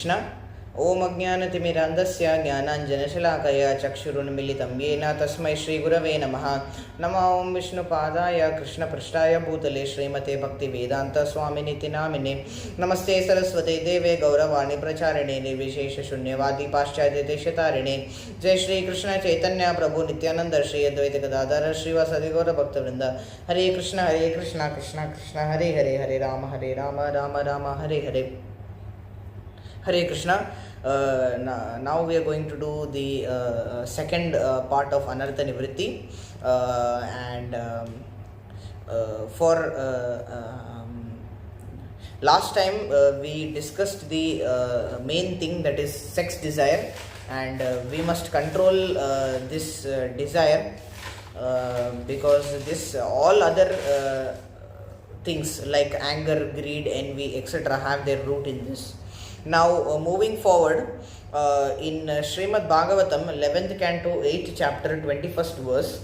कृष्ण ओम अज्ञानतिमिरान्धस्य ज्ञानाञ्जनशलाकया चक्षुरुन्मीलितं येन तस्मै श्रीगुरवे नमः। नमः ओं विष्णुपादाय कृष्णपृष्ठाय भूतले श्रीमते भक्तिवेदान्तस्वामिनिति नामिने। नमस्ते सरस्वते देवे गौरवाणी प्रचारिणे निर्विशेषशून्यवादी पाश्चात्यदेशतारिणे। जय श्री कृष्ण चैतन्य प्रभु नित्यानंद श्री अद्वैत गदाधर श्रीवासादि गौर भक्तवृंद। हरे कृष्ण कृष्ण कृष्ण हरे हरे, हरे Ram Ram Ram Hare Hare. Hare Krishna. Now we are going to do the second part of Anartha-Nivrtti, and for last time we discussed the main thing, that is sex desire, and we must control this desire, because this all other things like anger, greed, envy, etc. have their root in this. Now moving forward, in Srimad Bhagavatam 11th canto 8th chapter 21st verse,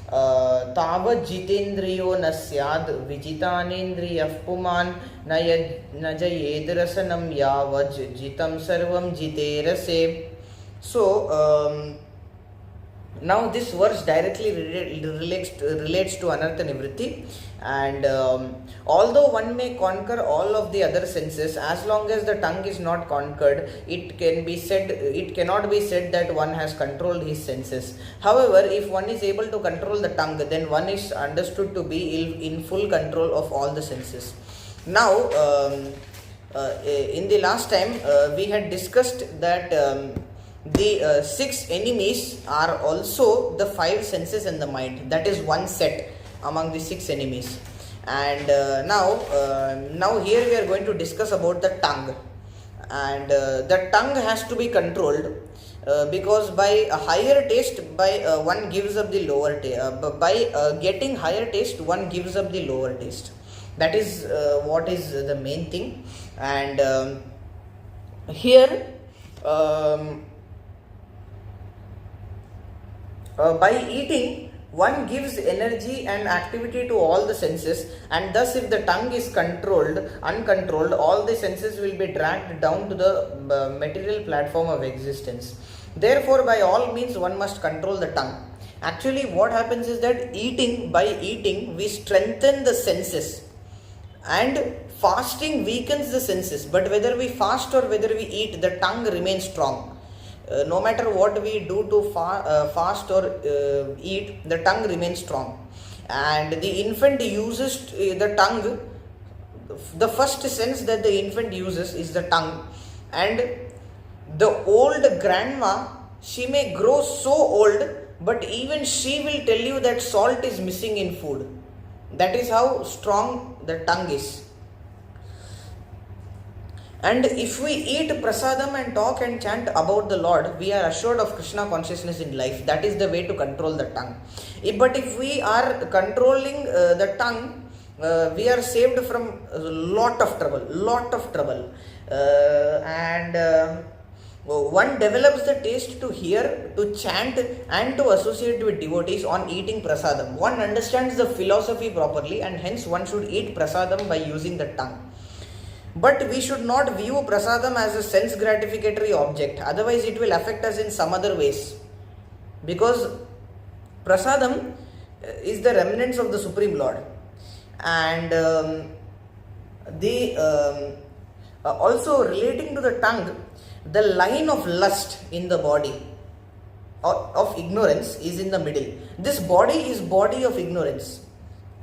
Tava jitendriyo nasyad vijitanendriyah puman najayedrasanam yavaj jitam sarvam jiterase. So now this verse directly relates to Anartha-Nivrtti, and although one may conquer all of the other senses, as long as the tongue is not conquered, it cannot be said that one has controlled his senses. However, if one is able to control the tongue, then one is understood to be in full control of all the senses. Now in the last time we had discussed that the 6 enemies are also the 5 senses in the mind. That is one set among the 6 enemies. And now here we are going to discuss about the tongue. And the tongue has to be controlled, because by a higher taste, one gives up the lower taste. By getting higher taste, one gives up the lower taste. That is what is the main thing. And here by eating, one gives energy and activity to all the senses, and thus if the tongue is uncontrolled, all the senses will be dragged down to the material platform of existence. Therefore, by all means, one must control the tongue. Actually, what happens is that by eating, we strengthen the senses, and fasting weakens the senses. But whether we fast or whether we eat, the tongue remains strong. No matter what we do to fast or eat, the tongue remains strong. And the infant uses the tongue. The first sense that the infant uses is the tongue. And the old grandma, she may grow so old, but even she will tell you that salt is missing in food. That is how strong the tongue is. And if we eat prasadam and talk and chant about the Lord, we are assured of Krishna consciousness in life. That is the way to control the tongue. But if we are controlling the tongue, we are saved from a lot of trouble. One develops the taste to hear, to chant, and to associate with devotees on eating prasadam. One understands the philosophy properly, and hence one should eat prasadam by using the tongue. But we should not view prasadam as a sense gratificatory object, otherwise it will affect us in some other ways. Because prasadam is the remnants of the Supreme Lord. And also relating to the tongue, the line of lust in the body of ignorance is in the middle. This body is body of ignorance.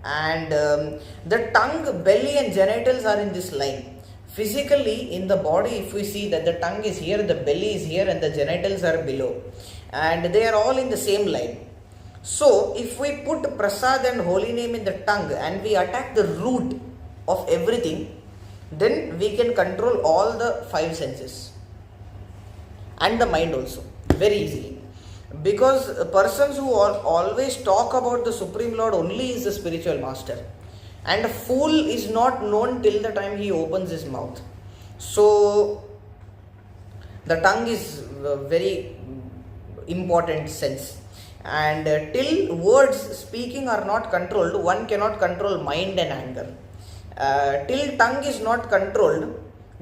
And the tongue, belly and genitals are in this line. Physically, in the body, if we see that the tongue is here, the belly is here, and the genitals are below, and they are all in the same line. So, if we put prasad and holy name in the tongue and we attack the root of everything, then we can control all the 5 senses and the mind also very easily. Because persons who always talk about the Supreme Lord only is the spiritual master. And a fool is not known till the time he opens his mouth. So, the tongue is a very important sense. And till words speaking are not controlled, one cannot control mind and anger. Till tongue is not controlled,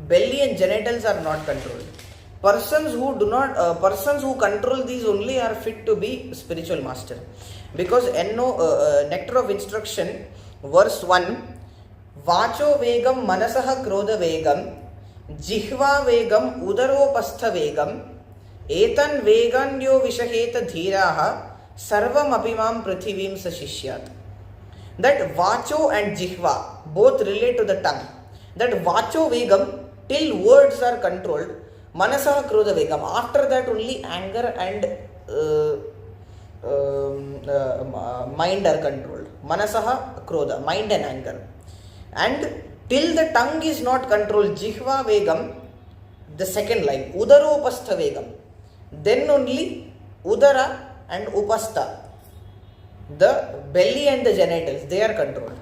belly and genitals are not controlled. Persons who control these only are fit to be spiritual master. Because nectar of instruction, verse 1, Vacho vegam manasaha krodha vegam, jihva vegam udaropastha vegam, etan vegandyo vishaheta dhiraha, sarvam apimam prithivim sashishyat. That vacho and jihva both relate to the tongue. That vacho vegam, till words are controlled, manasaha krodha vegam, after that only anger and mind are controlled. Manasaha krodha, mind and anger. And till the tongue is not controlled, jihva vegam, the second line, udaropastha vegam, then only udara and upastha, the belly and the genitals, they are controlled.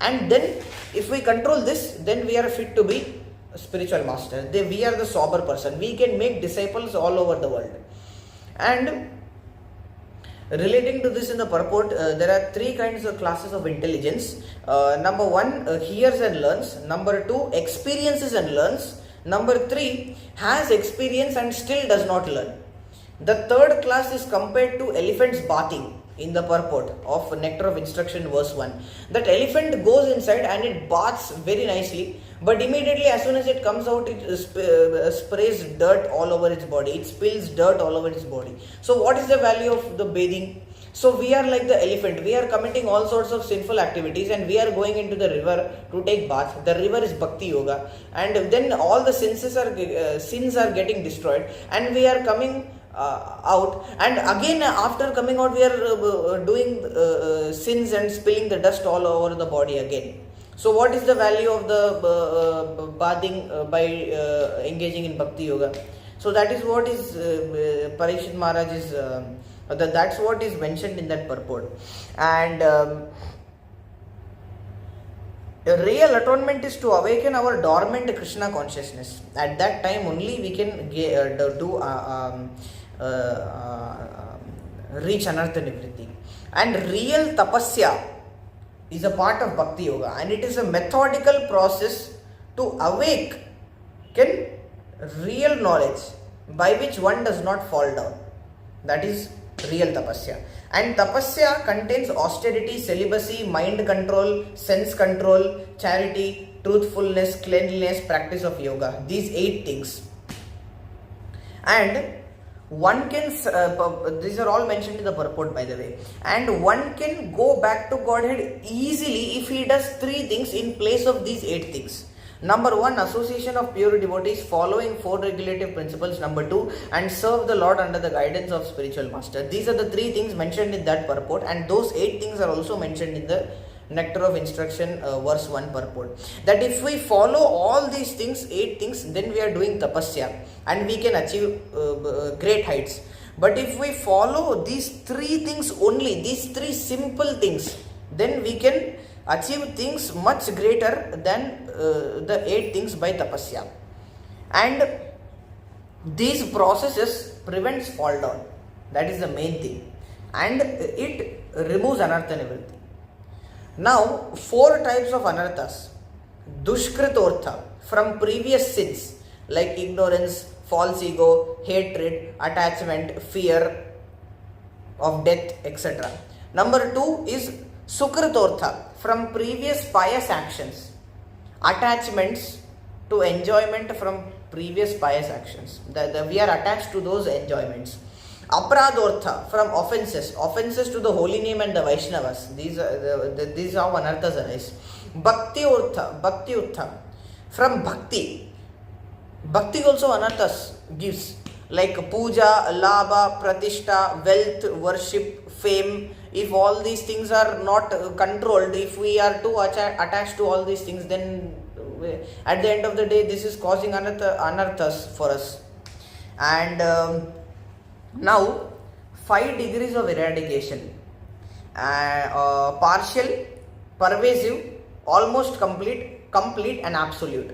And then if we control this, then we are fit to be a spiritual master. We are the sober person. We can make disciples all over the world. And relating to this in the purport, there are three kinds of classes of intelligence. Number one, hears and learns. Number two, experiences and learns. Number three, has experience and still does not learn. The third class is compared to elephant's bathing in the purport of nectar of instruction, verse 1. That elephant goes inside and it baths very nicely, but immediately as soon as it comes out, it sprays dirt all over its body. It spills dirt all over its body. So what is the value of the bathing? So we are like the elephant. We are committing all sorts of sinful activities and we are going into the river to take bath. The river is Bhakti Yoga, and then all the sins are getting destroyed, and we are coming out, and again after coming out we are doing sins and spilling the dust all over the body again. So what is the value of the bathing by engaging in Bhakti Yoga? So that is what is Parikshit Maharaj is that's what is mentioned in that purport. And real atonement is to awaken our dormant Krishna consciousness. At that time only we can reach Anartha-Nivrtti. And real tapasya is a part of Bhakti Yoga, and it is a methodical process to awaken real knowledge by which one does not fall down. That is real tapasya. And tapasya contains austerity, celibacy, mind control, sense control, charity, truthfulness, cleanliness, practice of yoga. These 8 things. And one can, these are all mentioned in the purport by the way, and one can go back to Godhead easily if he does 3 things in place of these 8 things. Number 1, association of pure devotees following 4 regulative principles. Number 2, and serve the Lord under the guidance of spiritual master. These are the 3 things mentioned in that purport, and those 8 things are also mentioned in the nectar of instruction, verse 1 purport. That if we follow all these things, 8 things, then we are doing tapasya and we can achieve great heights. But if we follow these 3 things only, these 3 simple things, then we can achieve things much greater than the 8 things by tapasya. And these processes prevents fall down. That is the main thing. And it removes Anartha-Nivrtti. Now, 4 types of anarthas. Dushkritortha, from previous sins like ignorance, false ego, hatred, attachment, fear of death, etc. Number 2 is Sukritortha, from previous pious actions, attachments to enjoyment from previous pious actions. We are attached to those enjoyments. Apradortha, from offenses to the holy name and the Vaishnavas. These are how anarthas arise. Bhakti-urtha, from bhakti. Bhakti also anarthas gives, like puja, labha, pratishta, wealth, worship, fame. If all these things are not controlled, if we are too attached to all these things, then at the end of the day this is causing anarthas for us. And now 5 degrees of eradication: partial, pervasive, almost complete, and absolute.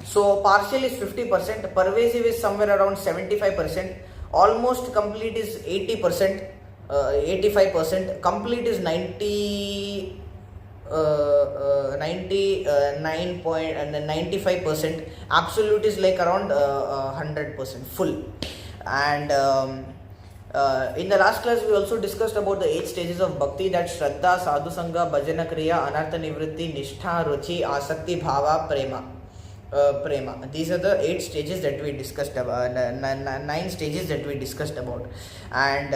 So partial is 50%, pervasive is somewhere around 75%, almost complete is 80%, 85%, complete is 90%, 99 point and then 95%. Absolute is like around 100% full. And in the last class we also discussed about the 8 stages of bhakti, that Shraddha, Sadhu Sangha, Bhajana Kriya, Anartha-Nivrtti, Nishtha, Ruchi, Asakti, Bhava, Prema. These are the 8 stages that we discussed about, 9 stages that we discussed about. And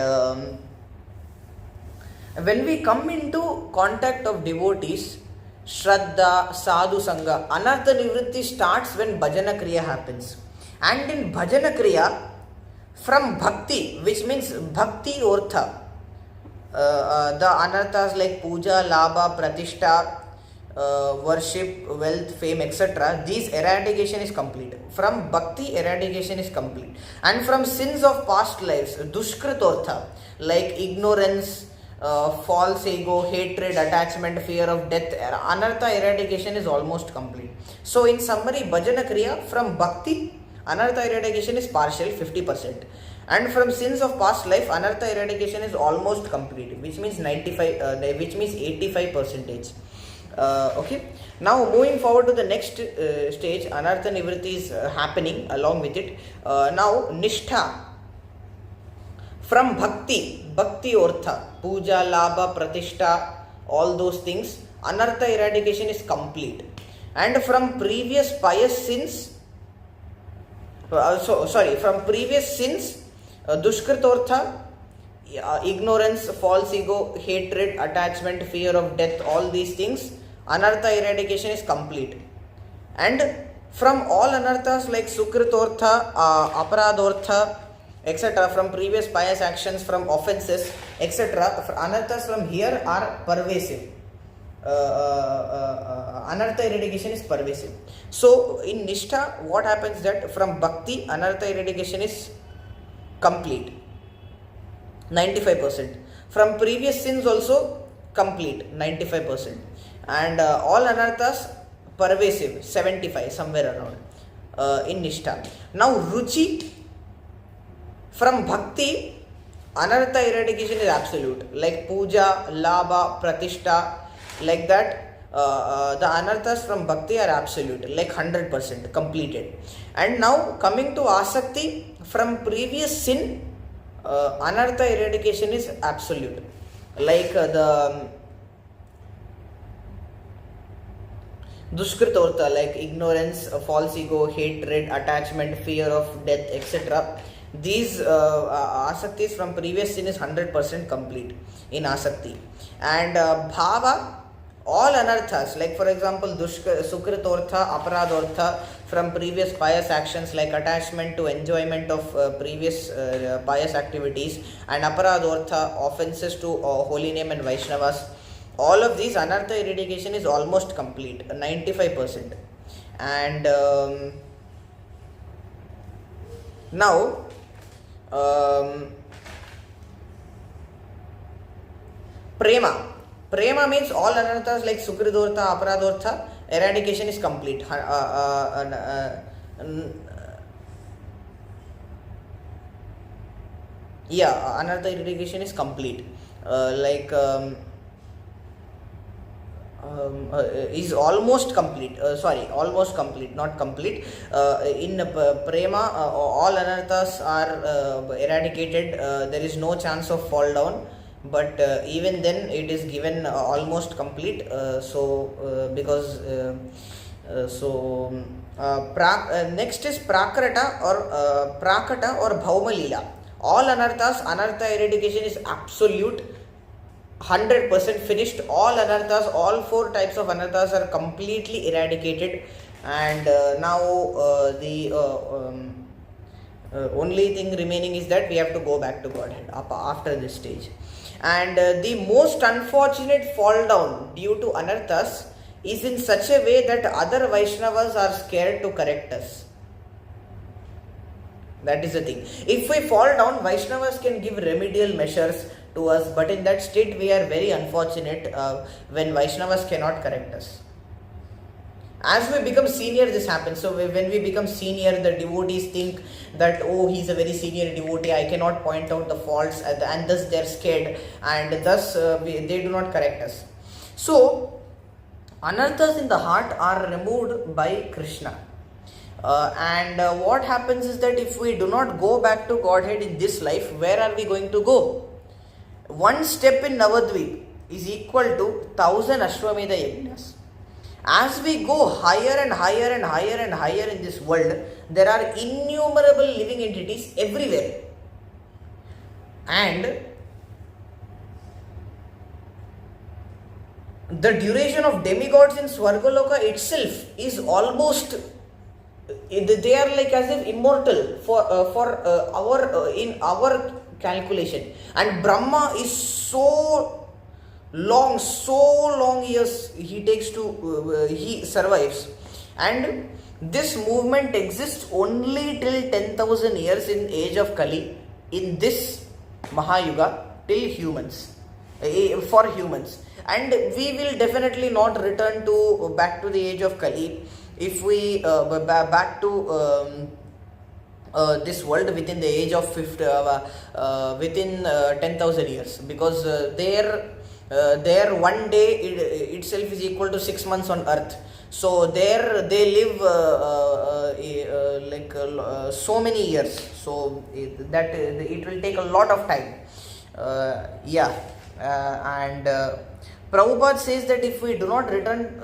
when we come into contact of devotees, Shraddha, Sadhu Sangha, Anartha-Nivrtti starts when Bhajana Kriya happens. And in Bhajana Kriya, from Bhakti, which means Bhakti Ortha, the anarthas like puja, labha, pratishtha, worship, wealth, fame, etc., these eradication is complete. From Bhakti, eradication is complete. And from sins of past lives, Dushkritortha, like ignorance, false ego, hatred, attachment, fear of death, Anartha eradication is almost complete. So in summary, Bhajana Kriya, from Bhakti, Anartha eradication is partial, 50%. And from sins of past life, Anartha eradication is almost complete, which means 85%. Okay. Now moving forward to the next stage, Anartha-Nivrtti is happening along with it. Now Nishtha. From Bhakti Ortha, puja, labha, pratishtha, all those things, Anartha eradication is complete. And from previous pious sins, from previous sins, Dushkritortha, ignorance, false ego, hatred, attachment, fear of death, all these things, Anartha eradication is complete. And from all anarthas like Sukritortha, Aparadortha, etc., from previous pious actions, from offenses, etc., anarthas from here are pervasive. Anartha eradication is pervasive. So in Nishtha, what happens that from Bhakti, Anartha eradication is complete, 95%. From previous sins also complete, 95%. And all anarthas pervasive, 75, somewhere around in Nishtha. Now Ruchi, from Bhakti, Anartha eradication is absolute, like puja, labha, pratishtha, like that. The anarthas from Bhakti are absolute, like 100% completed. And now coming to Asakti, from previous sin, Anartha eradication is absolute, like the Dushkritortha, like ignorance, false ego, hatred, attachment, fear of death, etc. These Asaktis from previous sin is 100% complete in Asakti. And Bhava, all anarthas, like for example Sukritortha, Aparadortha, from previous pious actions like attachment to enjoyment of previous pious activities, and Aparadortha, offenses to holy name and Vaishnavas, all of these Anartha eradication is almost complete, 95%. And now Prema means all anarthas like Sukridortha, Aparadortha, eradication is complete. Anartha eradication is complete. Is almost complete. Almost complete, not complete. In Prema, all anarthas are eradicated. There is no chance of fall down. But even then it is given almost complete. Next is Prakata or Bhaumalila. All anarthas, Anartha eradication is absolute, 100% finished. All anarthas, all 4 types of anarthas are completely eradicated. And now the only thing remaining is that we have to go back to Godhead after this stage. And the most unfortunate fall down due to anarthas is in such a way that other Vaishnavas are scared to correct us. That is the thing. If we fall down, Vaishnavas can give remedial measures to us, but in that state we are very unfortunate when Vaishnavas cannot correct us. As we become senior, this happens. So when we become senior, the devotees think that, oh, he's a very senior devotee, I cannot point out the faults, and thus they're scared, and thus they do not correct us. So Anarthas in the heart are removed by Krishna. What happens is that if we do not go back to Godhead in this life, where are we going to go? One step in Navadvip is equal to 1000 Ashwamedha Yajnas. As we go higher and higher and higher and higher in this world, there are innumerable living entities everywhere. And the duration of demigods in Swargaloka itself is almost, they are like as if immortal in our calculation. And Brahma is so long years he takes to he survives, and this movement exists only till 10,000 years in age of Kali, in this Mahayuga, till humans, for humans. And we will definitely not return to back to the age of Kali if we back to this world within the age of within 10,000 years, because there one day itself is equal to 6 months on earth. So there they live so many years, so that it will take a lot of time. Prabhupada says that if we do not return,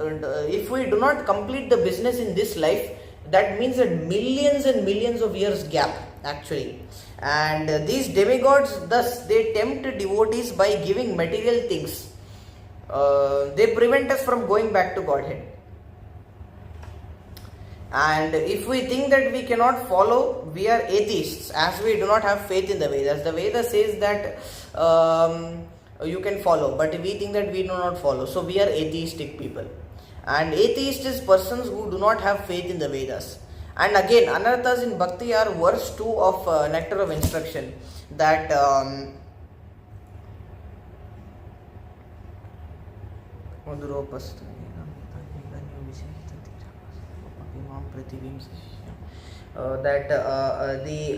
if we do not complete the business in this life, that means that millions and millions of years gap actually. And these demigods, thus they tempt devotees by giving material things. They prevent us from going back to Godhead. And if we think that we cannot follow, we are atheists, as we do not have faith in the Vedas. The Veda says that you can follow, but we think that we do not follow, so we are atheistic people. And atheist is persons who do not have faith in the Vedas. And again, Anarthas in Bhakti are verse 2 of Nectar of Instruction, that the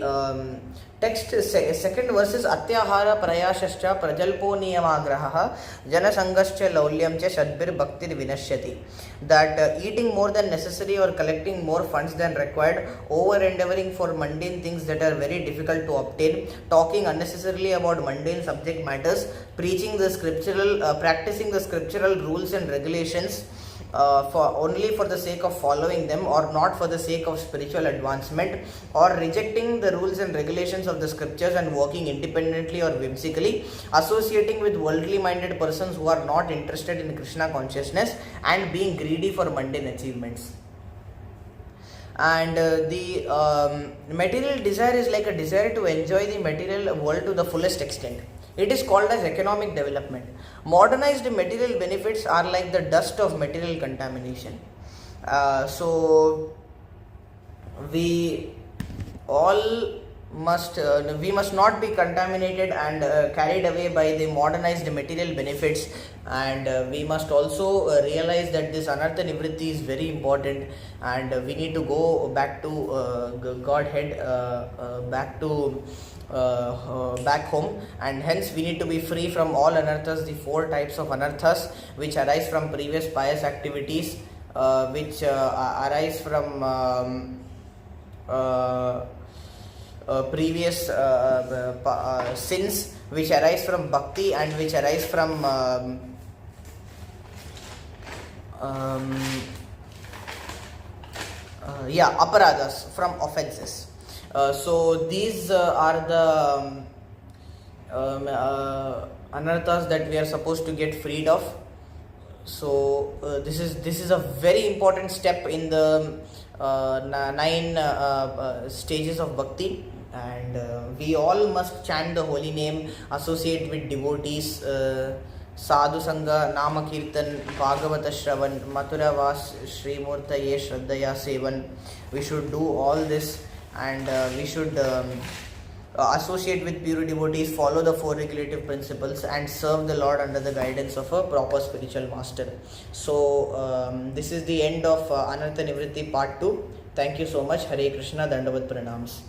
text second verse is Atyahara Prayashascha Prajalpo Niyamagraha Janasangascha Laulyamcha Shadbir Bhaktir Vinashyati. That eating more than necessary or collecting more funds than required, over endeavoring for mundane things that are very difficult to obtain, talking unnecessarily about mundane subject matters, preaching the scriptural, practicing the scriptural rules and regulations for only for the sake of following them, or not for the sake of spiritual advancement, or rejecting the rules and regulations of the scriptures and working independently or whimsically, associating with worldly minded persons who are not interested in Krishna consciousness, and being greedy for mundane achievements. And the material desire is like a desire to enjoy the material world to the fullest extent. It is called as economic development. Modernized material benefits are like the dust of material contamination. So we all must not be contaminated and carried away by the modernized material benefits, and we must also realize that this Anartha-Nivrtti is very important, and we need to go back to Godhead, back home, and hence we need to be free from all anarthas, the 4 types of anarthas which arise from previous pious activities, which arise from previous sins, which arise from bhakti, and which arise from aparadas, from offenses. So these are the anarthas that we are supposed to get freed of. So this is a very important step in the 9 stages of bhakti, and we all must chant the holy name, associate with devotees, sadhu sangha, nama kirtan, bhagavata shravan, mathura vas, shri murtaye shraddhaya sevan. We should do all this, and we should associate with pure devotees, follow the 4 regulative principles, and serve the Lord under the guidance of a proper spiritual master. So this is the end of Anartha-Nivrtti part 2. Thank you so much. Hare Krishna, Dandavat Pranams.